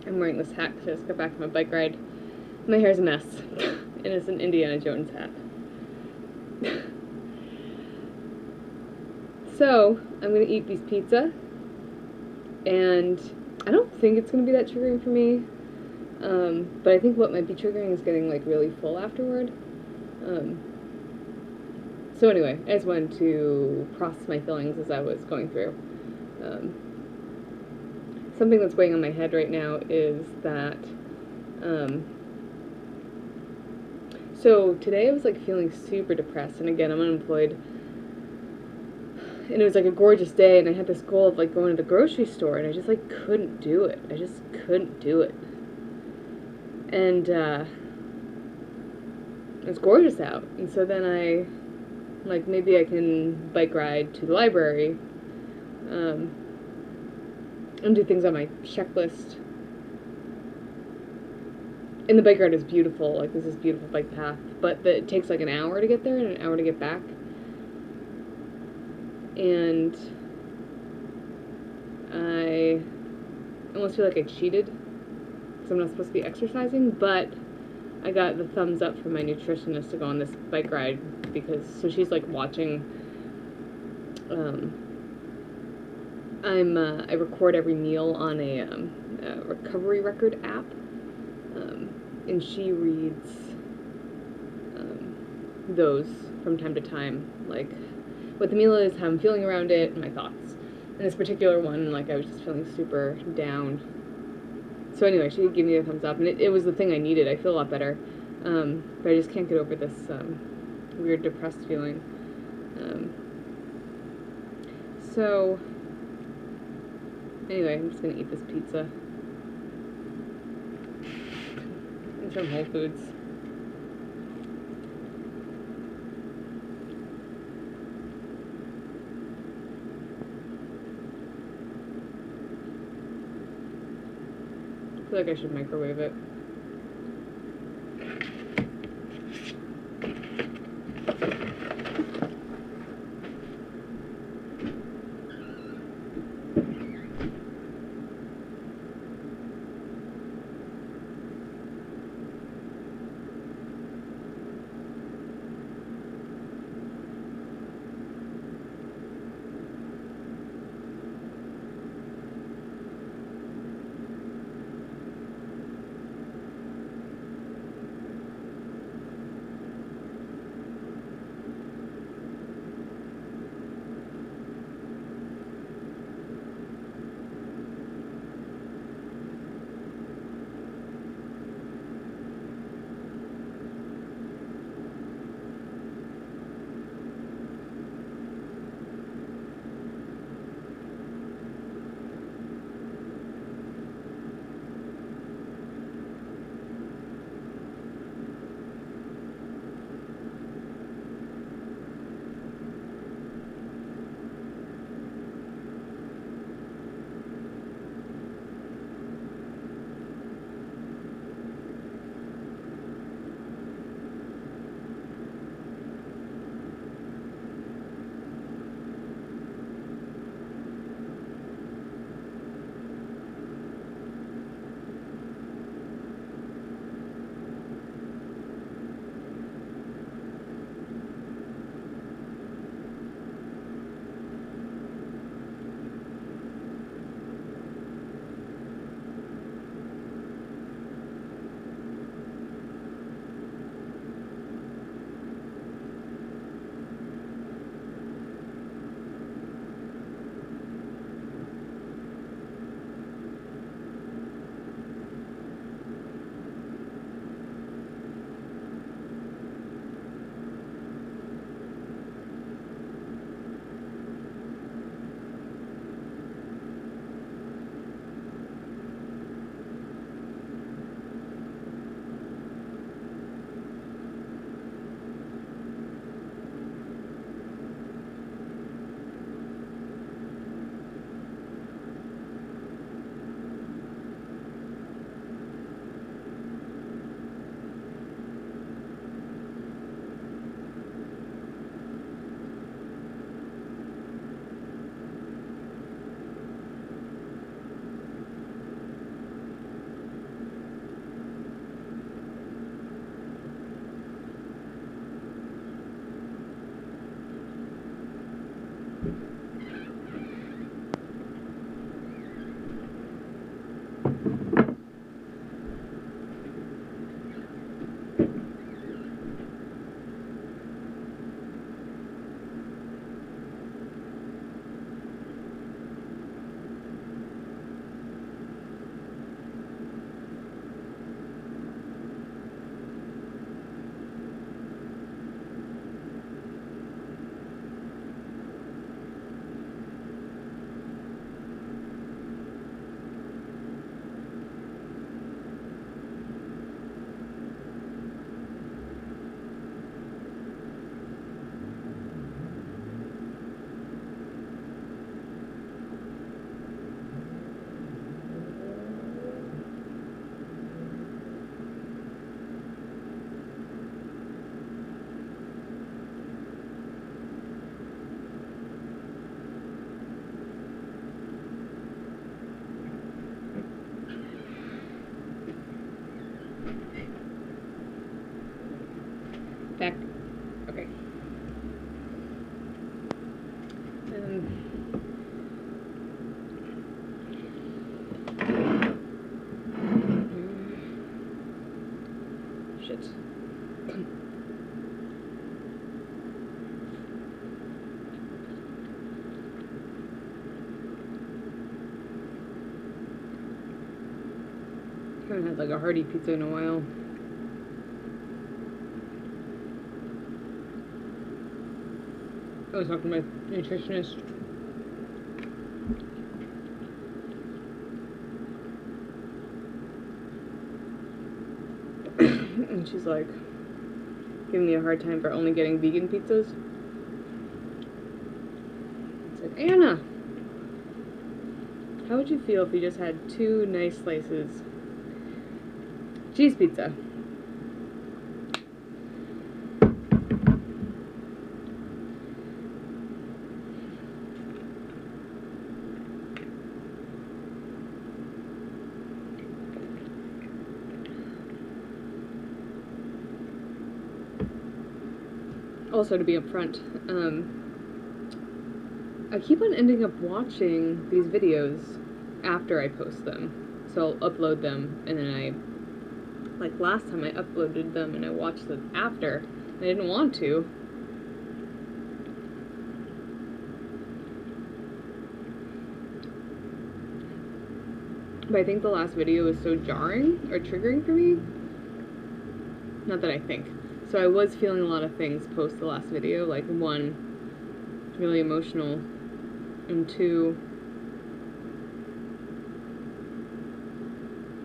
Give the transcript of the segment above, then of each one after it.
I'm wearing this hat because I just got back from a bike ride. My hair's a mess, and it's an Indiana Jones hat. So, I'm gonna eat these pizza, and I don't think it's gonna be that triggering for me, but I think what might be triggering is getting, like, really full afterward. So anyway, I just wanted to process my feelings as I was going through. Something that's weighing on my head right now is that, so today I was, like, feeling super depressed, and again, I'm unemployed, and it was, like, a gorgeous day, and I had this goal of, like, going to the grocery store, and I just, like, couldn't do it. I just couldn't do it. And, it was gorgeous out, and so then I, like, maybe I can bike ride to the library, and do things on my checklist. And the bike ride is beautiful, like, this is beautiful bike path, but it takes, like, an hour to get there and an hour to get back. And I almost feel like I cheated, because I'm not supposed to be exercising, but I got the thumbs up from my nutritionist to go on this bike ride, because, so she's, like, watching, I record every meal on a recovery record app, and she reads, those from time to time, like, what the meal is, how I'm feeling around it, and my thoughts. And this particular one, like, I was just feeling super down. So anyway, she gave me a thumbs up, and it was the thing I needed. I feel a lot better, but I just can't get over this weird depressed feeling. So anyway, I'm just gonna eat this pizza. It's from Whole Foods. I feel like I should microwave it. haven't had like a hearty pizza in a while. I was talking to my nutritionist. And she's like giving me a hard time for only getting vegan pizzas. I said, Anna, how would you feel if you just had 2 nice slices cheese pizza? Also, to be upfront, I keep on ending up watching these videos after I post them. So I'll upload them, and then like last time I uploaded them and I watched them after, and I didn't want to. But I think the last video was so jarring or triggering for me. Not that I think. So I was feeling a lot of things post the last video, like 1, really emotional, and 2,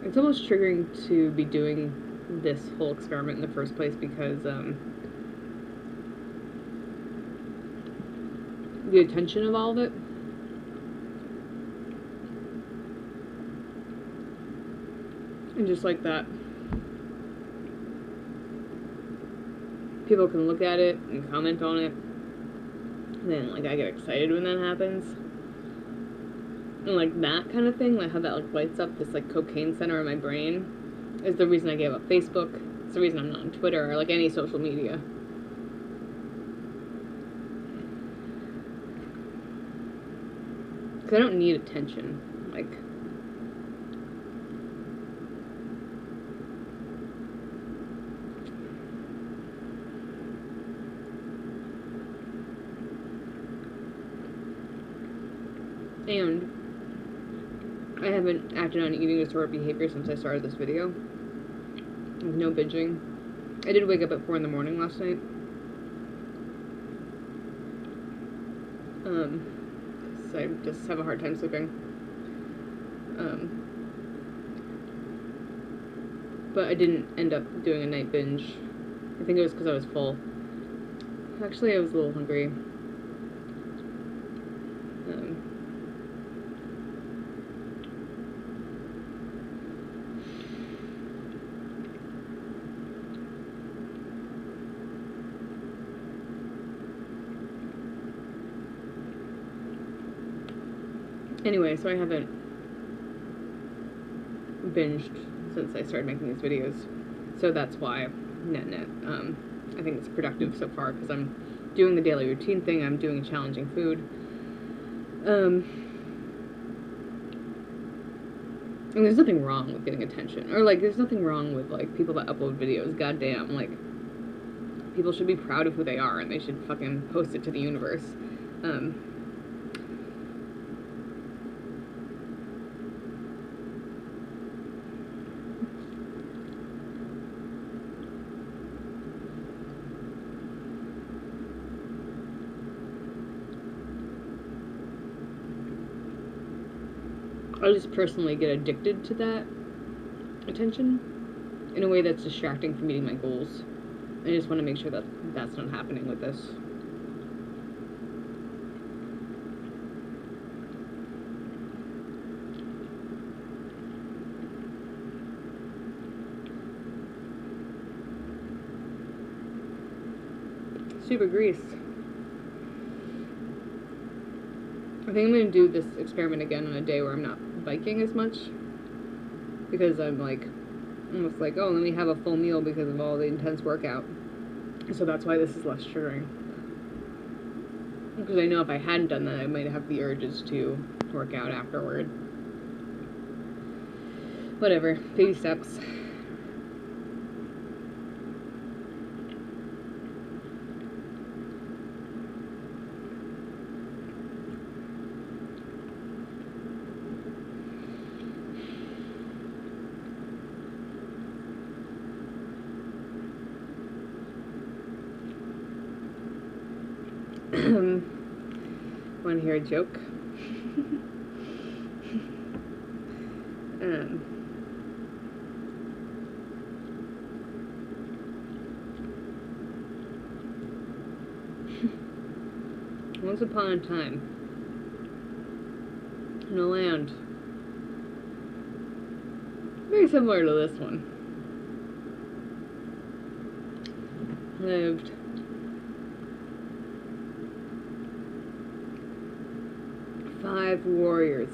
it's almost triggering to be doing this whole experiment in the first place because the attention of all of it. And just like that, people can look at it and comment on it, and then like I get excited when that happens, and like that kind of thing, like how that like lights up this like cocaine center in my brain, is the reason I gave up Facebook. It's the reason I'm not on Twitter or like any social media. Because I don't need attention, like. And I haven't acted on eating disordered behavior since I started this video. No binging. I did wake up at 4 in the morning last night. So I just have a hard time sleeping. But I didn't end up doing a night binge. I think it was because I was full. Actually, I was a little hungry. Anyway, so I haven't binged since I started making these videos, so that's why net I think it's productive so far because I'm doing the daily routine thing, I'm doing challenging food, and there's nothing wrong with getting attention, or like there's nothing wrong with like people that upload videos. Goddamn, like people should be proud of who they are and they should fucking post it to the universe. I just personally get addicted to that attention in a way that's distracting from meeting my goals. I just want to make sure that that's not happening with this. Super greased. I think I'm going to do this experiment again on a day where I'm not biking as much, because I'm like almost like, oh, let me have a full meal because of all the intense workout, so that's why this is less triggering, because I know if I hadn't done that I might have the urges to work out afterward. Whatever, baby steps. Want to hear a joke? Once upon a time, in a land very similar to this one, lived five warriors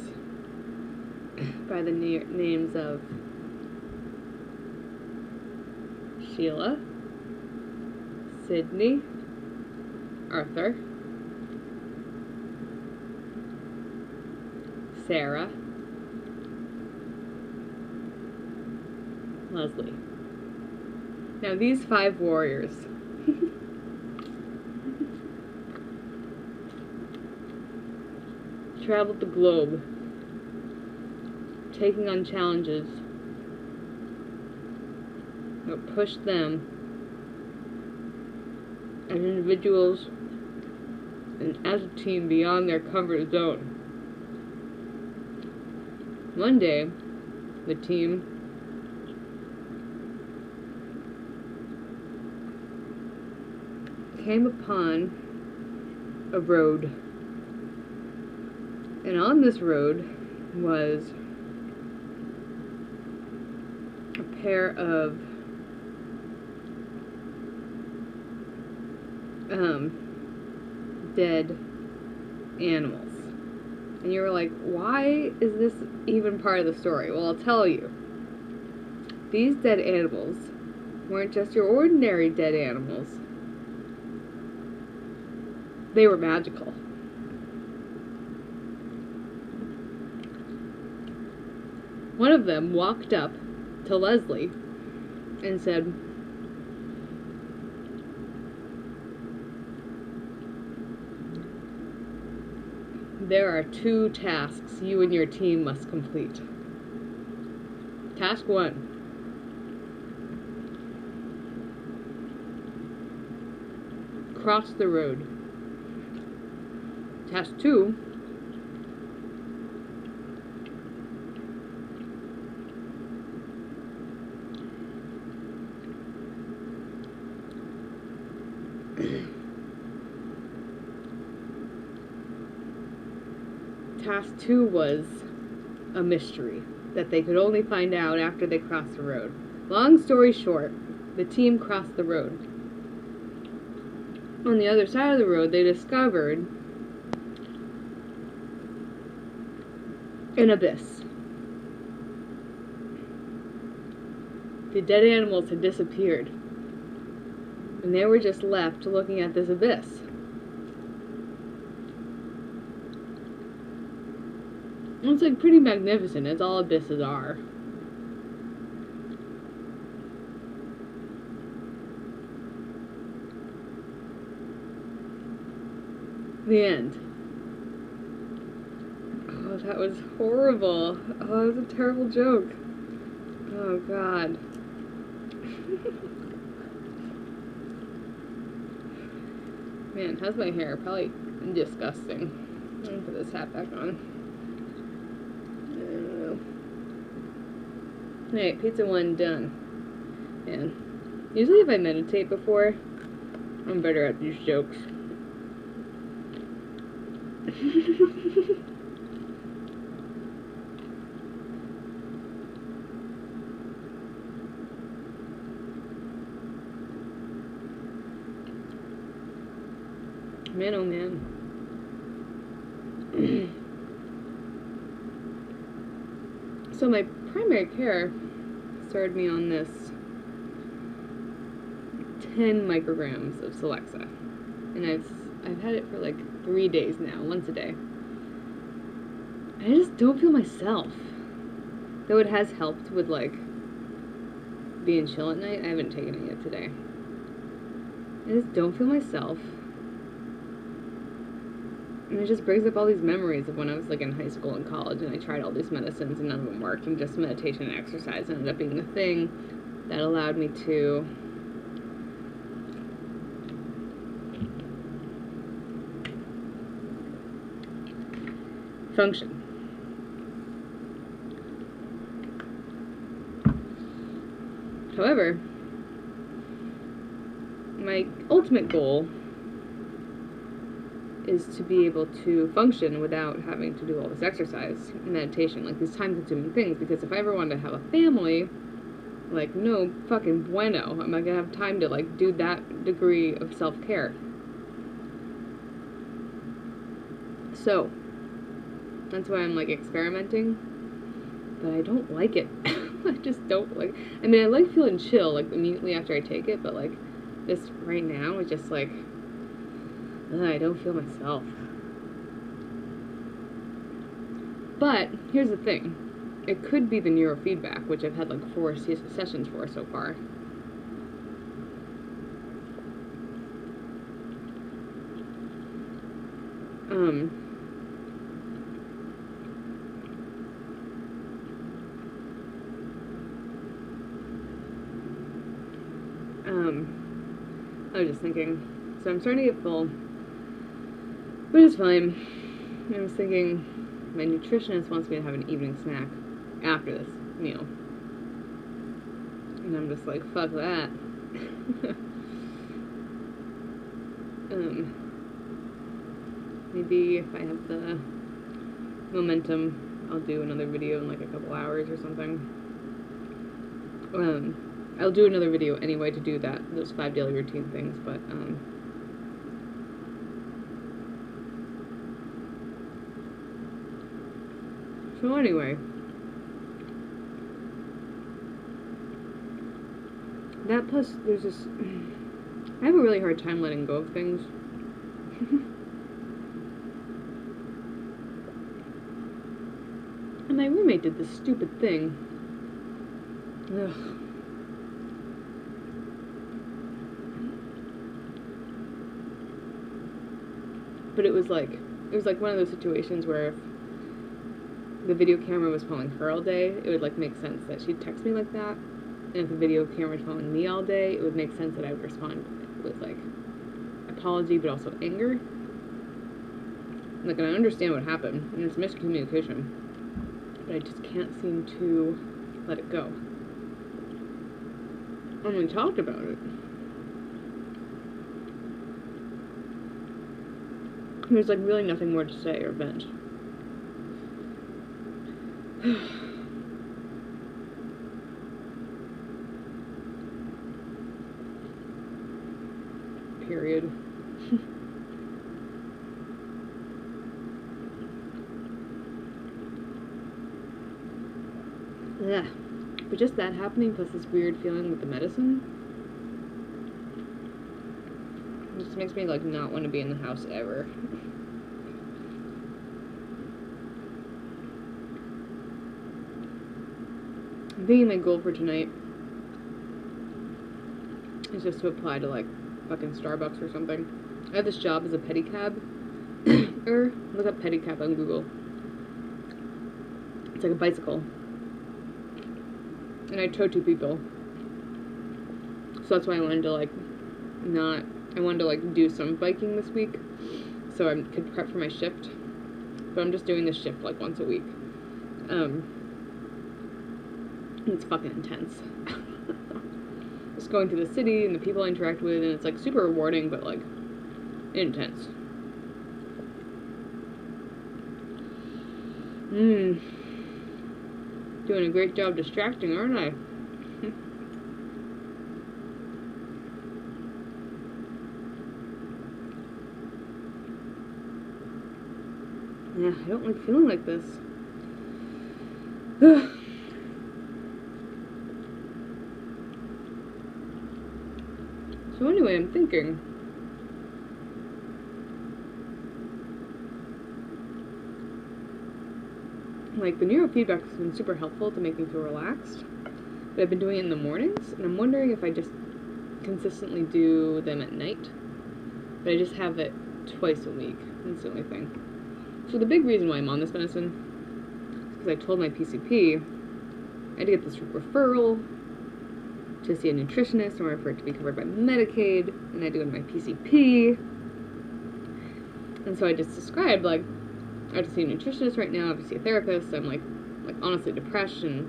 by the names of Sheila, Sydney, Arthur, Sarah, Leslie. Now these five warriors traveled the globe, taking on challenges that pushed them as individuals and as a team beyond their comfort zone. One day, the team came upon a road, and on this road was a pair of dead animals. And you were like, why is this even part of the story? Well, I'll tell you. These dead animals weren't just your ordinary dead animals. They were magical. One of them walked up to Leslie and said, "There are two tasks you and your team must complete. Task 1. Cross the road. Task 2. Task 2 was a mystery that they could only find out after they crossed the road. Long story short, the team crossed the road. On the other side of the road, they discovered an abyss. The dead animals had disappeared, and they were just left looking at this abyss. It's like pretty magnificent, as all abysses are. The end. Oh, that was horrible. Oh, that was a terrible joke. Oh, God. Man, how's my hair? Probably disgusting. I'm gonna put this hat back on. Alright, pizza 1 done. Man, usually if I meditate before, I'm better at these jokes. Man, oh man. So my primary care started me on this 10 micrograms of Celexa, and I've had it for like 3 days now, once a day. I just don't feel myself. Though it has helped with like being chill at night, I haven't taken it yet today. I just don't feel myself. And it just brings up all these memories of when I was like in high school and college, and I tried all these medicines and none of them worked, and just meditation and exercise ended up being the thing that allowed me to function. However, my ultimate goal is to be able to function without having to do all this exercise, meditation, like these time-consuming things, because if I ever wanted to have a family, like, no fucking bueno, am I gonna have time to, like, do that degree of self-care? So, that's why I'm, like, experimenting, but I don't like it. I just don't like, I mean, I like feeling chill, like, immediately after I take it, but, like, this right now is just, like, I don't feel myself. But, here's the thing. It could be the neurofeedback, which I've had, like, 4 sessions for so far. I was just thinking, so I'm starting to get full, which is fine. I was thinking, my nutritionist wants me to have an evening snack after this meal. And I'm just like, fuck that. Maybe if I have the momentum, I'll do another video in like a couple hours or something. I'll do another video anyway to do those 5 daily routine things, but, so anyway, that plus there's this, I have a really hard time letting go of things. And my roommate did this stupid thing. Ugh. But it was like one of those situations where if the video camera was following her all day, it would like make sense that she'd text me like that. And if the video camera was following me all day, it would make sense that I would respond with like apology but also anger. Like, and I understand what happened, and it's miscommunication, but I just can't seem to let it go. And we talked about it. There's like really nothing more to say or vent. Period. Yeah. But just that happening plus this weird feeling with the medicine just makes me like not want to be in the house ever. I'm thinking my goal for tonight is just to apply to like fucking Starbucks or something. I have this job as a pedicab. Look up pedicab on Google. It's like a bicycle. And I tow 2 people. So that's why I wanted to like I wanted to like do some biking this week so I could prep for my shift. But I'm just doing this shift like once a week. It's fucking intense. Just going through the city and the people I interact with, and it's like super rewarding but like intense. Doing a great job distracting, aren't I? Yeah, I don't like feeling like this. So anyway, I'm thinking, like, the neurofeedback has been super helpful to make me feel relaxed, but I've been doing it in the mornings, and I'm wondering if I just consistently do them at night, but I just have it twice a week. That's the only thing. So the big reason why I'm on this medicine is because I told my PCP I had to get this referral to see a nutritionist in order for it to be covered by Medicaid, and I had to go to my PCP, and so I just described, like, I have to see a nutritionist right now. I have to see a therapist. I'm like honestly depressed, and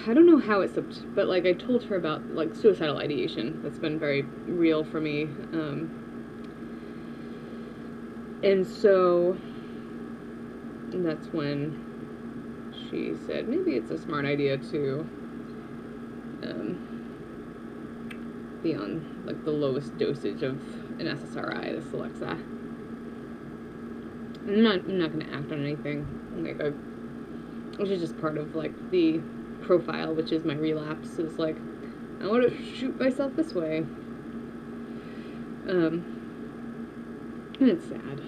I don't know how it slipped, but like I told her about like suicidal ideation. That's been very real for me, and so that's when she said maybe it's a smart idea to be on like the lowest dosage of an SSRI, the Celexa. I'm not gonna act on anything. Like which is just part of like the profile, which is my relapse. Is like I want to shoot myself this way. And it's sad.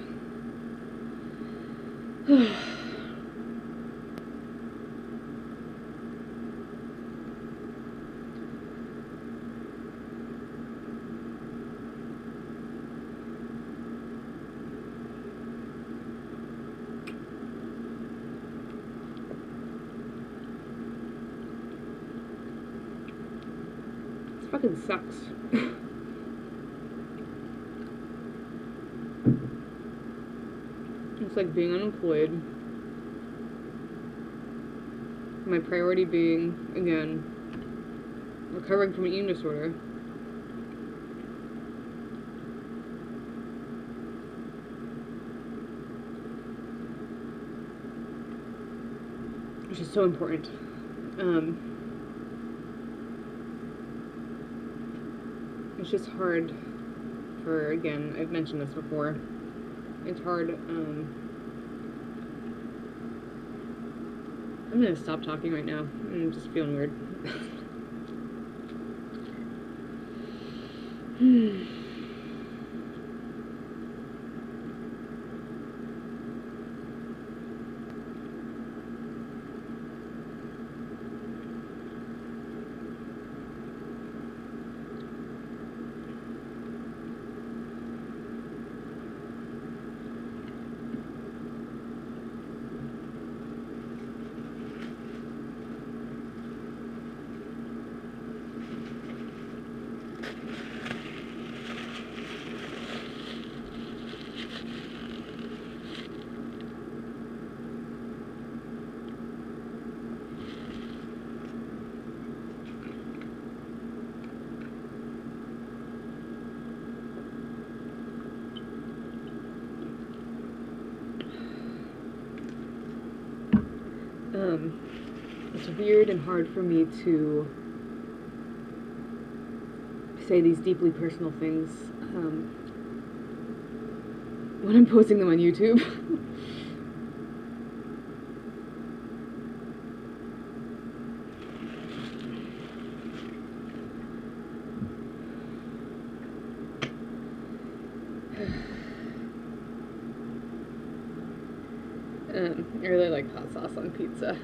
Fucking sucks. It's like being unemployed. My priority being, again, recovering from an eating disorder. Which is so important. It's just hard for, again, I've mentioned this before, it's hard, I'm gonna stop talking right now, I'm just feeling weird. It's weird and hard for me to say these deeply personal things when I'm posting them on YouTube. I really like hot sauce on pizza.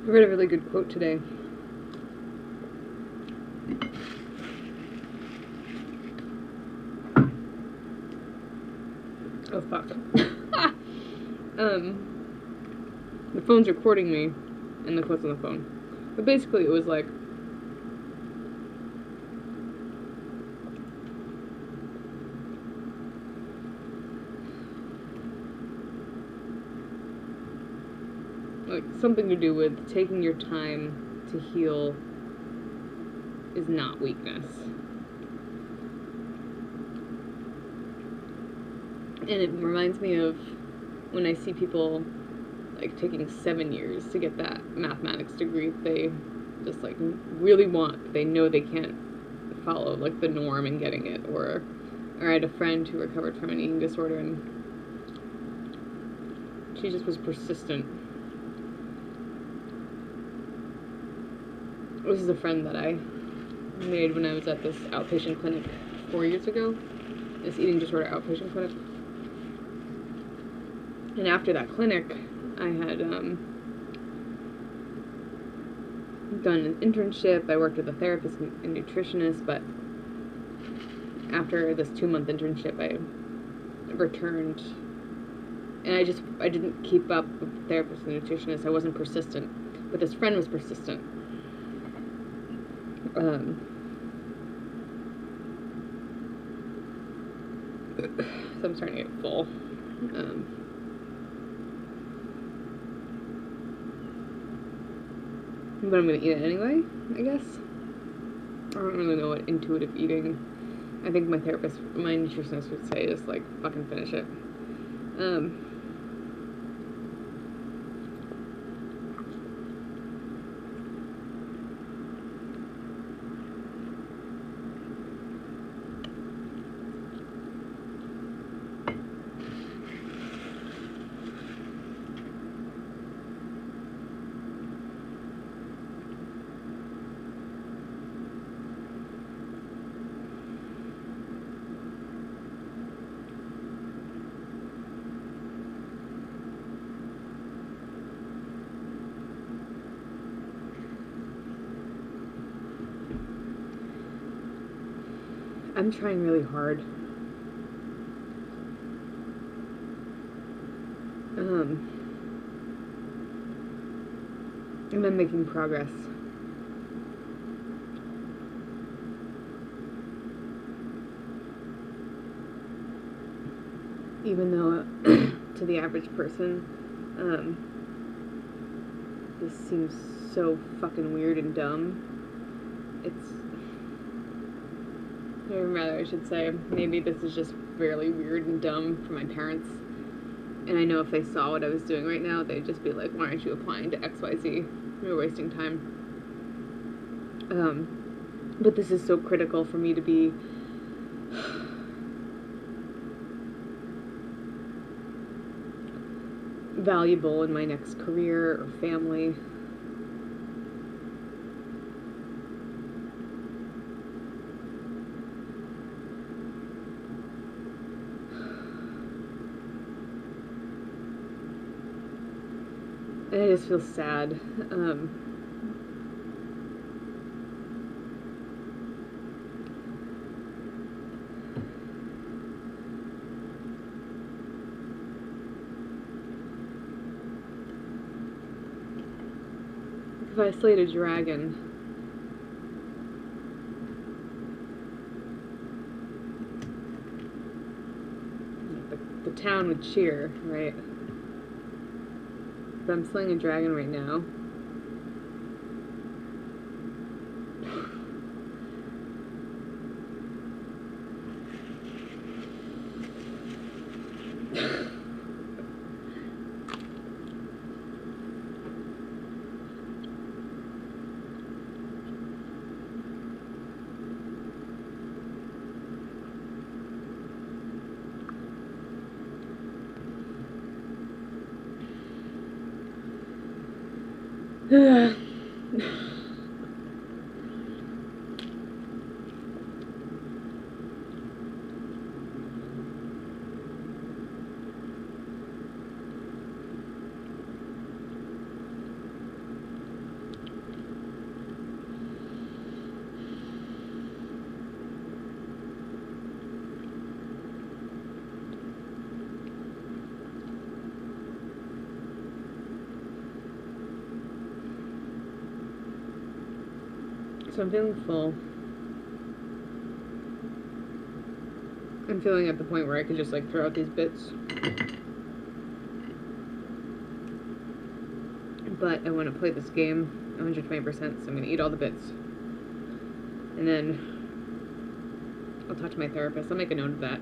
I read a really good quote today. Oh, fuck. The phone's recording me, and the quote's on the phone. But basically, it was like, something to do with taking your time to heal is not weakness. And it reminds me of when I see people like taking 7 years to get that mathematics degree they just like really want, but they know they can't follow like the norm in getting it. Or I had a friend who recovered from an eating disorder, and she just was persistent. This is a friend that I made when I was at this outpatient clinic 4 years ago, this eating disorder outpatient clinic. And after that clinic, I had done an internship. I worked with a therapist and nutritionist, but after this 2-month internship, I returned, and I didn't keep up with the therapist and nutritionist. I wasn't persistent, but this friend was persistent. So I'm starting to get full. But I'm gonna eat it anyway, I guess. I don't really know what intuitive eating. I think my therapist, my nutritionist would say is like, fucking finish it. I'm trying really hard. And I'm making progress. Even though to the average person, this seems so fucking weird and dumb. Or rather, I should say, maybe this is just really weird and dumb for my parents. And I know if they saw what I was doing right now, they'd just be like, why aren't you applying to XYZ? You're wasting time. But this is so critical for me to be valuable in my next career or family. And I just feel sad. If I slayed a dragon, the town would cheer, right? But I'm slaying a dragon right now. So I'm feeling full. I'm feeling at the point where I could just like throw out these bits. But I want to play this game 120%, so I'm going to eat all the bits. And then I'll talk to my therapist. I'll make a note of that.